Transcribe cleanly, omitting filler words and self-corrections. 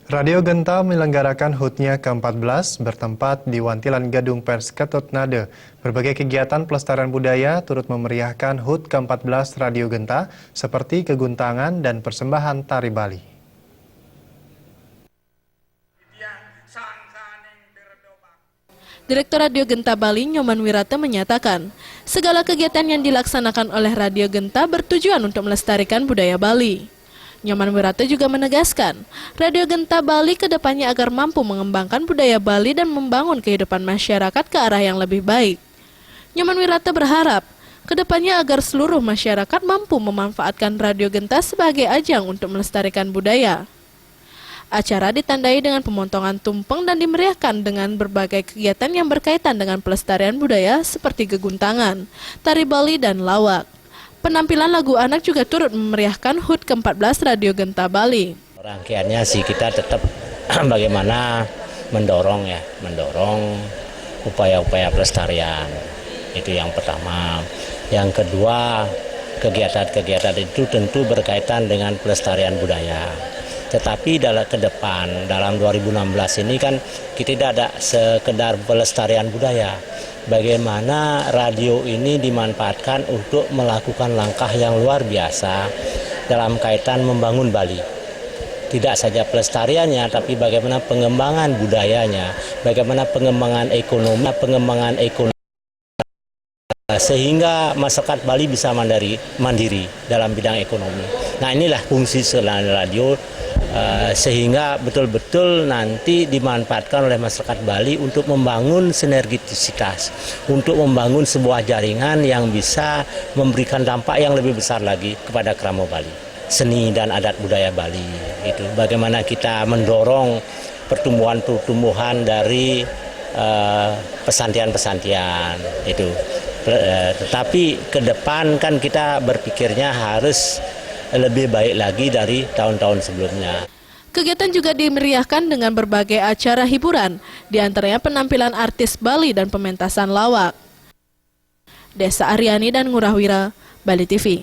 Radio Genta menyelenggarakan HUT-nya ke-14 bertempat di Wantilan Gedung Pers Ketut Nade. Berbagai kegiatan pelestarian budaya turut memeriahkan HUT ke-14 Radio Genta seperti keguntangan dan persembahan tari Bali. Direktur Radio Genta Bali, Nyoman Wirata menyatakan, segala kegiatan yang dilaksanakan oleh Radio Genta bertujuan untuk melestarikan budaya Bali. Nyoman Wirata juga menegaskan, Radio Genta Bali kedepannya agar mampu mengembangkan budaya Bali dan membangun kehidupan masyarakat ke arah yang lebih baik. Nyoman Wirata berharap, kedepannya agar seluruh masyarakat mampu memanfaatkan Radio Genta sebagai ajang untuk melestarikan budaya. Acara ditandai dengan pemotongan tumpeng dan dimeriahkan dengan berbagai kegiatan yang berkaitan dengan pelestarian budaya seperti keguntangan, tari Bali, dan lawak. Penampilan lagu anak juga turut memeriahkan HUT ke-14 Radio Genta Bali. Rangkaiannya sih kita tetap bagaimana mendorong upaya-upaya pelestarian. Itu yang pertama. Yang kedua, kegiatan-kegiatan itu tentu berkaitan dengan pelestarian budaya. Tetapi ke depan dalam 2016 ini kan kita tidak ada sekedar pelestarian budaya. Bagaimana radio ini dimanfaatkan untuk melakukan langkah yang luar biasa dalam kaitan membangun Bali. Tidak saja pelestariannya, tapi bagaimana pengembangan budayanya, bagaimana pengembangan ekonomi, sehingga masyarakat Bali bisa mandiri dalam bidang ekonomi. Nah, inilah fungsi radio, sehingga betul-betul nanti dimanfaatkan oleh masyarakat Bali untuk membangun sinergisitas, untuk membangun sebuah jaringan yang bisa memberikan dampak yang lebih besar lagi kepada kerama Bali, seni dan adat budaya Bali. Itu bagaimana kita mendorong pertumbuhan dari pesantian itu. Tetapi ke depan kan kita berpikirnya harus lebih baik lagi dari tahun-tahun sebelumnya. Kegiatan juga dimeriahkan dengan berbagai acara hiburan, di antaranya penampilan artis Bali dan pementasan lawak. Desa Aryani dan Ngurah Wira, Bali TV.